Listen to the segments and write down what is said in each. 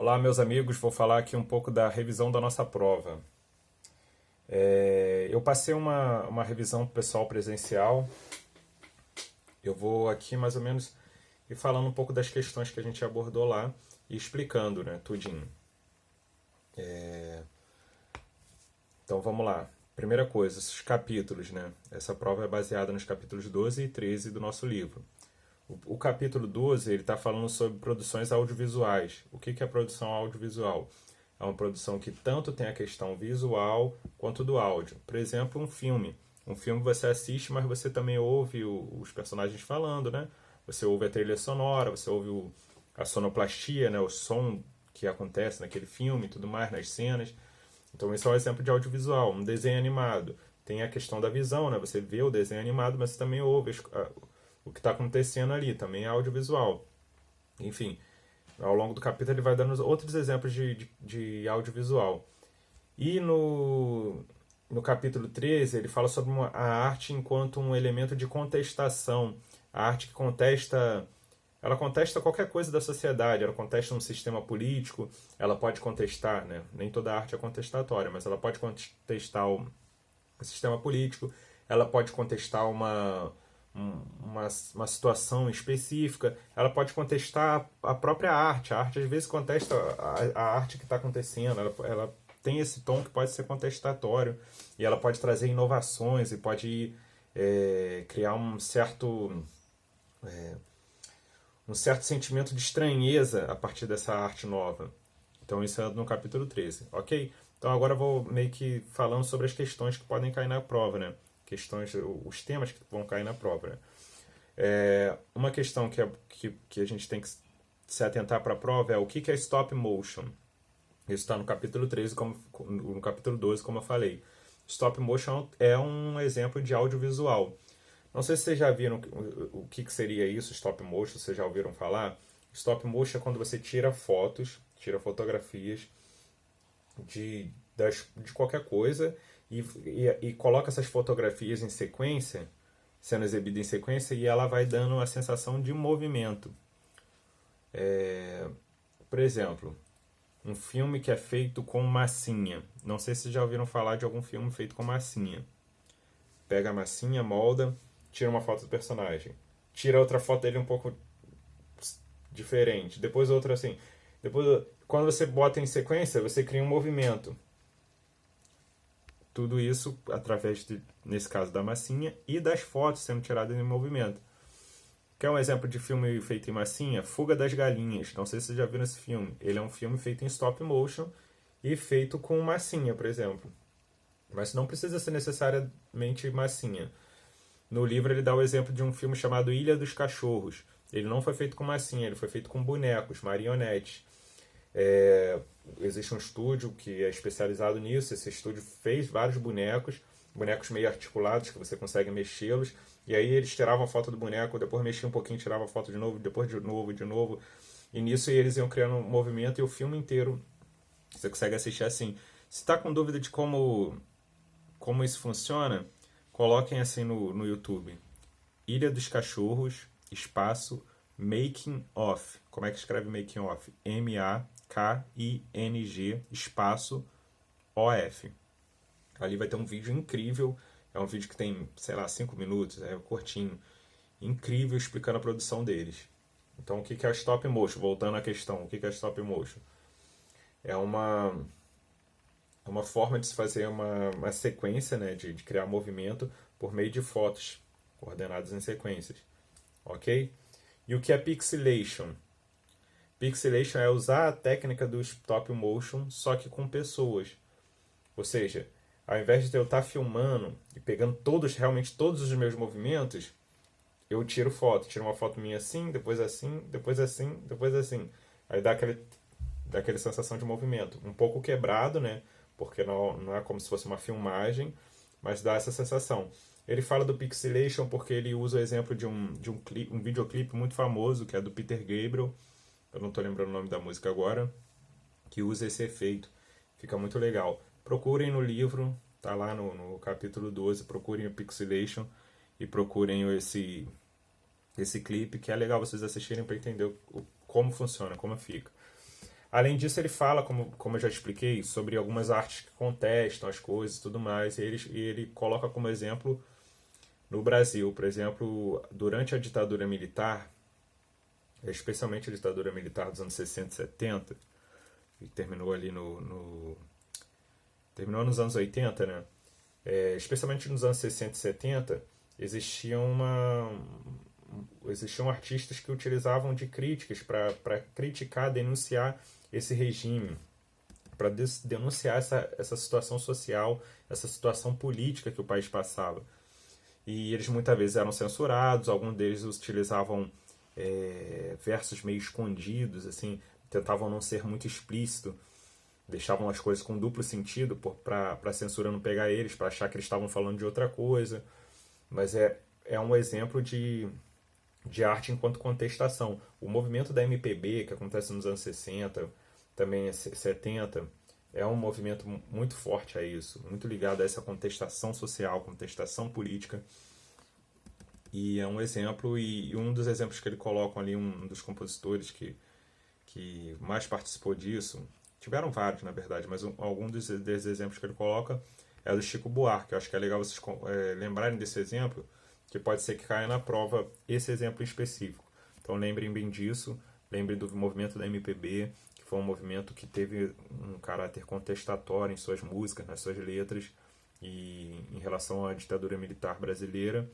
Olá, meus amigos, vou falar aqui um pouco da revisão da nossa prova. Eu passei uma revisão pro pessoal presencial. Eu vou aqui mais ou menos ir falando um pouco das questões que a gente abordou lá e explicando, né, tudinho. Então vamos lá. Primeira coisa, esses capítulos, né? Essa prova é baseada nos capítulos 12 e 13 do nosso livro. O capítulo 12 ele está falando sobre produções audiovisuais. O que é produção audiovisual? É uma produção que tanto tem a questão visual quanto do áudio. Por exemplo, um filme. Um filme você assiste, mas você também ouve os personagens falando, né? Você ouve a trilha sonora, você ouve a sonoplastia, né? O som que acontece naquele filme e tudo mais, nas cenas. Então, esse é um exemplo de audiovisual. Um desenho animado. Tem a questão da visão, né? Você vê o desenho animado, mas você também ouve o que está acontecendo ali. Também é audiovisual. Enfim, ao longo do capítulo ele vai dando outros exemplos de audiovisual. E no capítulo 13 ele fala sobre a arte enquanto um elemento de contestação. A arte que contesta, ela contesta qualquer coisa da sociedade, ela contesta um sistema político, ela pode contestar, né? Nem toda arte é contestatória, mas ela pode contestar o sistema político, ela pode contestar uma situação específica, ela pode contestar a própria arte. A arte às vezes contesta a arte que está acontecendo, ela tem esse tom que pode ser contestatório e ela pode trazer inovações e pode criar um certo sentimento de estranheza a partir dessa arte nova. Então isso é no capítulo 13, ok? Então agora eu vou meio que falando sobre as questões que podem cair na prova, né? Os temas que vão cair na prova, né? Uma questão que a gente tem que se atentar para a prova é o que é stop motion. Isso está no capítulo 13, no capítulo 12, como eu falei. Stop motion é um exemplo de audiovisual. Não sei se vocês já viram o que seria isso, stop motion, vocês já ouviram falar? Stop motion é quando você tira fotografias de qualquer coisa e coloca essas fotografias em sequência, sendo exibida em sequência, e ela vai dando a sensação de movimento. Por exemplo, um filme que é feito com massinha. Não sei se vocês já ouviram falar de algum filme feito com massinha. Pega a massinha, molda, tira uma foto do personagem. Tira outra foto dele um pouco diferente. Depois outra assim. Depois, quando você bota em sequência, você cria um movimento. Tudo isso através, nesse caso, da massinha e das fotos sendo tiradas em movimento. Quer um exemplo de filme feito em massinha? Fuga das Galinhas. Não sei se vocês já viram esse filme. Ele é um filme feito em stop motion e feito com massinha, por exemplo. Mas não precisa ser necessariamente massinha. No livro ele dá o exemplo de um filme chamado Ilha dos Cachorros. Ele não foi feito com massinha, ele foi feito com bonecos, marionetes. Existe um estúdio que é especializado nisso. Esse estúdio fez vários bonecos meio articulados que você consegue mexê-los. E aí eles tiravam a foto do boneco, depois mexiam um pouquinho, tiravam a foto de novo, depois de novo, de novo. E nisso eles iam criando um movimento e o filme inteiro você consegue assistir assim. Se está com dúvida de como isso funciona, coloquem assim no YouTube. Ilha dos Cachorros, espaço, making of. Como é que escreve making of? M-A-K-I-N-G, espaço, O-F. Ali vai ter um vídeo incrível. É um vídeo que tem, sei lá, 5 minutos, é curtinho. Incrível explicando a produção deles. Então, o que é stop motion? Voltando à questão, o que é stop motion? É uma forma de se fazer uma sequência, né, de criar movimento por meio de fotos coordenadas em sequências. Ok? E o que é pixelation? Pixelation é usar a técnica do stop motion, só que com pessoas. Ou seja, ao invés de eu estar filmando e pegando realmente todos os meus movimentos, eu tiro uma foto minha assim, depois assim, depois assim, depois assim. Aí dá aquela sensação de movimento. Um pouco quebrado, né? Porque não é como se fosse uma filmagem, mas dá essa sensação. Ele fala do pixelation porque ele usa o exemplo de um videoclipe muito famoso, que é do Peter Gabriel. Eu não estou lembrando o nome da música agora, que usa esse efeito. Fica muito legal. Procurem no livro, tá lá no capítulo 12, procurem o pixelation e procurem esse clipe, que é legal vocês assistirem para entender como funciona, como fica. Além disso, ele fala, como eu já expliquei, sobre algumas artes que contestam as coisas e tudo mais. E ele coloca como exemplo no Brasil, por exemplo, durante a ditadura militar, especialmente a ditadura militar dos anos 60 e 70, e terminou ali terminou nos anos 80, né? Especialmente nos anos 60 e 70, existiam existiam artistas que utilizavam de críticas para criticar, denunciar esse regime, para denunciar essa situação social, essa situação política que o país passava. E eles muitas vezes eram censurados, alguns deles utilizavam versos meio escondidos, assim, tentavam não ser muito explícito, deixavam as coisas com duplo sentido para a censura não pegar eles, para achar que eles estavam falando de outra coisa. Mas é um exemplo de arte enquanto contestação. O movimento da MPB, que acontece nos anos 60, também 70, é um movimento muito forte a isso, muito ligado a essa contestação social, contestação política. E é um exemplo, e um dos exemplos que ele coloca ali, um dos compositores que mais participou disso, tiveram vários na verdade, mas algum desses exemplos que ele coloca é do Chico Buarque. Eu acho que é legal vocês lembrarem desse exemplo, que pode ser que caia na prova esse exemplo específico. Então lembrem bem disso, lembrem do movimento da MPB, que foi um movimento que teve um caráter contestatório em suas músicas, nas suas letras, e em relação à ditadura militar brasileira.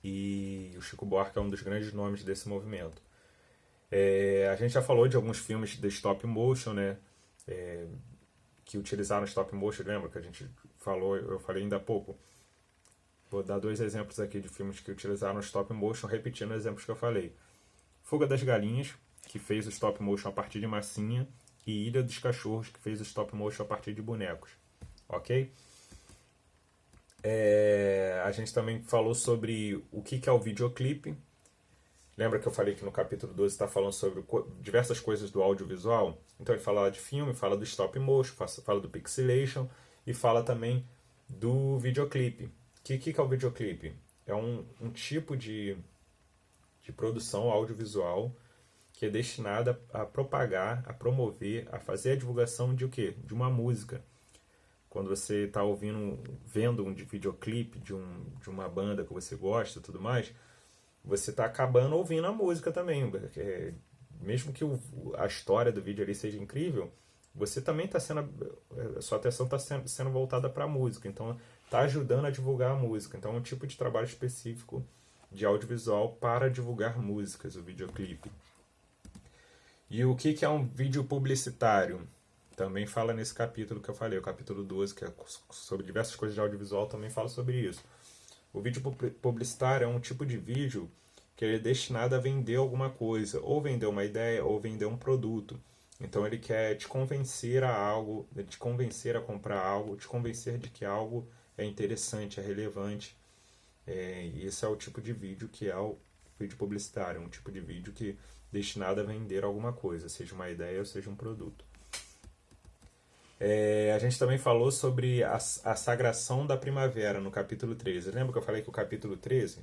E o Chico Buarque é um dos grandes nomes desse movimento. A gente já falou de alguns filmes de stop motion, né? Que utilizaram stop motion, lembra que a gente falou, eu falei ainda há pouco. Vou dar dois exemplos aqui de filmes que utilizaram stop motion, repetindo os exemplos que eu falei. Fuga das Galinhas, que fez o stop motion a partir de massinha, e Ilha dos Cachorros, que fez o stop motion a partir de bonecos. Ok? A gente também falou sobre o que é o videoclipe. Lembra que eu falei que no capítulo 12 está falando sobre diversas coisas do audiovisual? Então ele fala de filme, fala do stop motion, fala do pixelation e fala também do videoclipe. O que é o videoclipe? É um tipo de produção audiovisual que é destinada a propagar, a promover, a fazer a divulgação de o quê? De uma música. Quando você está vendo um videoclipe de uma banda que você gosta e tudo mais, você está acabando ouvindo a música também. Mesmo que a história do vídeo ali seja incrível, você também está sendo. A sua atenção está sendo voltada para a música. Então, está ajudando a divulgar a música. Então, é um tipo de trabalho específico de audiovisual para divulgar músicas, o videoclipe. E o que é um vídeo publicitário? Também fala nesse capítulo que eu falei, o capítulo 12, que é sobre diversas coisas de audiovisual, também fala sobre isso. O vídeo publicitário é um tipo de vídeo que ele é destinado a vender alguma coisa, ou vender uma ideia, ou vender um produto. Então ele quer te convencer a algo, te convencer a comprar algo, te convencer de que algo é interessante, é relevante. E esse é o tipo de vídeo que é o vídeo publicitário, um tipo de vídeo que é destinado a vender alguma coisa, seja uma ideia ou seja um produto. A gente também falou sobre a sagração da primavera no capítulo 13. Lembra que eu falei que o capítulo 13?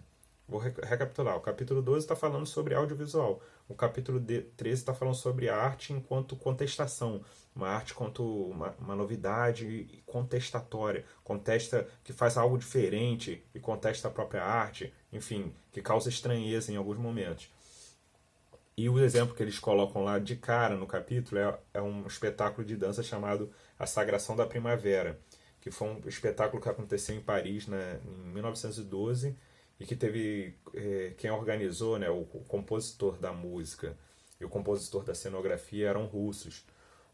Vou recapitular. O capítulo 12 está falando sobre audiovisual. O capítulo 13 está falando sobre a arte enquanto contestação. Uma arte enquanto uma novidade contestatória. Contesta, que faz algo diferente e contesta a própria arte. Enfim, que causa estranheza em alguns momentos. E o exemplo que eles colocam lá de cara no capítulo é um espetáculo de dança chamado A Sagração da Primavera, que foi um espetáculo que aconteceu em Paris, né, em 1912, e que teve quem organizou, né, o compositor da música e o compositor da cenografia eram russos.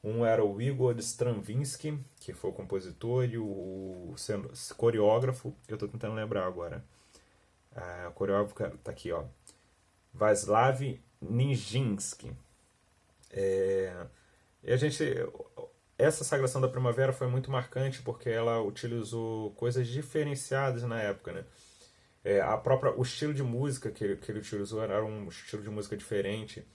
Um era o Igor Stravinsky, que foi o compositor, e o coreógrafo, eu estou tentando lembrar agora. O coreógrafo está aqui, ó. Vaslav Nijinsky. Essa Sagração da Primavera foi muito marcante porque ela utilizou coisas diferenciadas na época, né? O estilo de música que ele utilizou era um estilo de música diferente.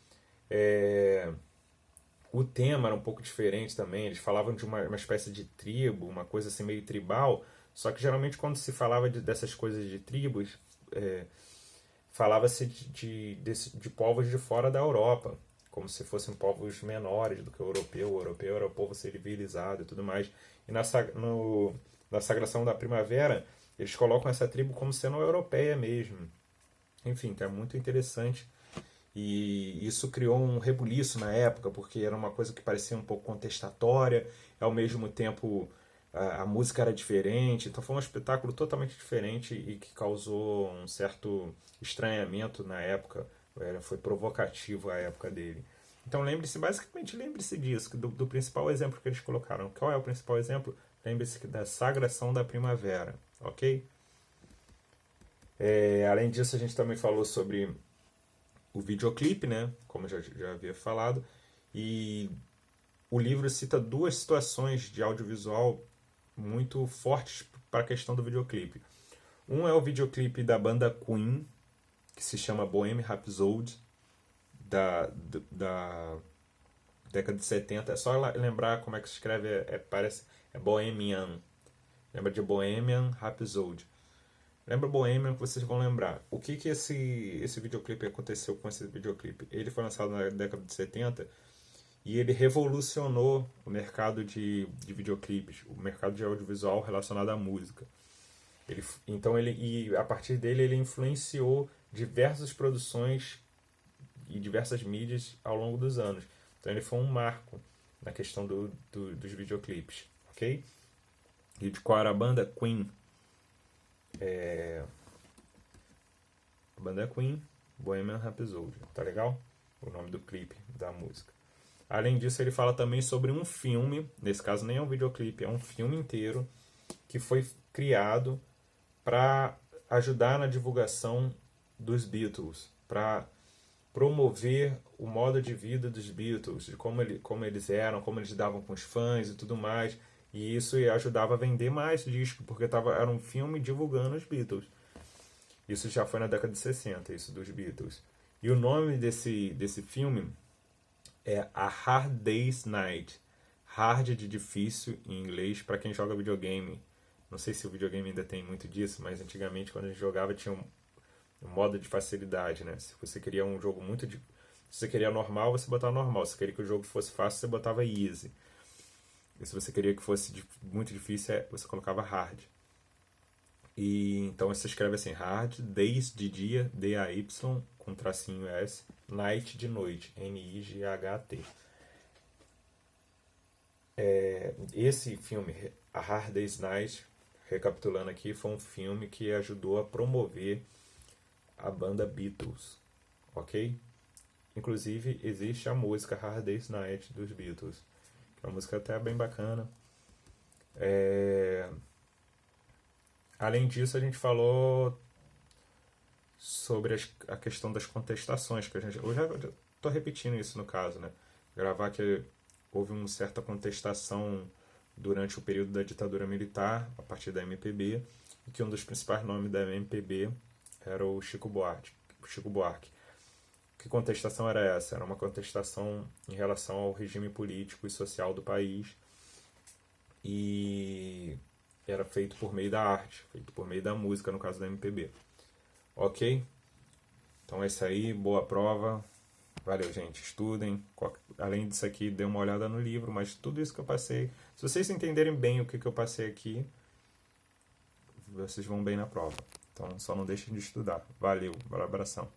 O tema era um pouco diferente também. Eles falavam de uma espécie de tribo, uma coisa assim meio tribal. Só que geralmente quando se falava dessas coisas de tribos, falava-se de povos de fora da Europa, como se fossem povos menores do que o europeu era o povo civilizado e tudo mais. E na Sagração da Primavera, eles colocam essa tribo como sendo europeia mesmo. Enfim, que é muito interessante. E isso criou um rebuliço na época, porque era uma coisa que parecia um pouco contestatória, e ao mesmo tempo a música era diferente, então foi um espetáculo totalmente diferente e que causou um certo estranhamento na época, foi provocativo a época dele. Então basicamente lembre-se disso, do principal exemplo que eles colocaram. Qual é o principal exemplo? Lembre-se da Sagração da Primavera, ok? Além disso, a gente também falou sobre o videoclipe, né? Como eu já havia falado. E o livro cita duas situações de audiovisual muito fortes para a questão do videoclipe. Um é o videoclipe da banda Queen, que se chama Bohemian Rhapsody, da década de 70. É só lembrar como é que se escreve, parece Bohemian. Lembra de Bohemian Rhapsody. Lembra Bohemian que vocês vão lembrar. O que esse videoclipe aconteceu com esse videoclipe? Ele foi lançado na década de 70 e ele revolucionou o mercado de videoclipes, o mercado de audiovisual relacionado à música. E a partir dele ele influenciou diversas produções e diversas mídias ao longo dos anos. Então ele foi um marco na questão dos videoclipes, ok? E de qual era a banda? Queen. A banda é Queen, Bohemian Rhapsody, tá legal? O nome do clipe, da música. Além disso, ele fala também sobre um filme, nesse caso nem é um videoclipe, é um filme inteiro, que foi criado para ajudar na divulgação dos Beatles, para promover o modo de vida dos Beatles, de como eles eram, como eles davam com os fãs e tudo mais. E isso ajudava a vender mais disco, porque era um filme divulgando os Beatles. Isso já foi na década de 60, isso dos Beatles. E o nome desse filme é A Hard Day's Night. Hard de difícil em inglês para quem joga videogame. Não sei se o videogame ainda tem muito disso, mas antigamente quando a gente jogava tinha um modo de facilidade, né? Se você queria um jogo se você queria normal, você botava normal. Se você queria que o jogo fosse fácil, você botava easy. E se você queria que fosse muito difícil, você colocava hard. E então você escreve assim, hard, days de dia, D-A-Y, com tracinho S, night de noite, N-I-G-H-T. Esse filme, A Hard Day's Night, recapitulando aqui, foi um filme que ajudou a promover a banda Beatles, ok? Inclusive, existe a música Hard Day's Night dos Beatles, que é uma música até bem bacana. Além disso, a gente falou sobre a questão das contestações, que eu já estou repetindo isso no caso, né? Gravar que houve uma certa contestação durante o período da ditadura militar, a partir da MPB, e que um dos principais nomes da MPB era o Chico Buarque. Que contestação era essa? Era uma contestação em relação ao regime político e social do país, e era feito por meio da arte, feito por meio da música, no caso da MPB. Ok? Então é isso aí, boa prova. Valeu, gente. Estudem. Além disso aqui, dê uma olhada no livro, mas tudo isso que eu passei, se vocês entenderem bem o que eu passei aqui, vocês vão bem na prova. Então só não deixem de estudar. Valeu, abração.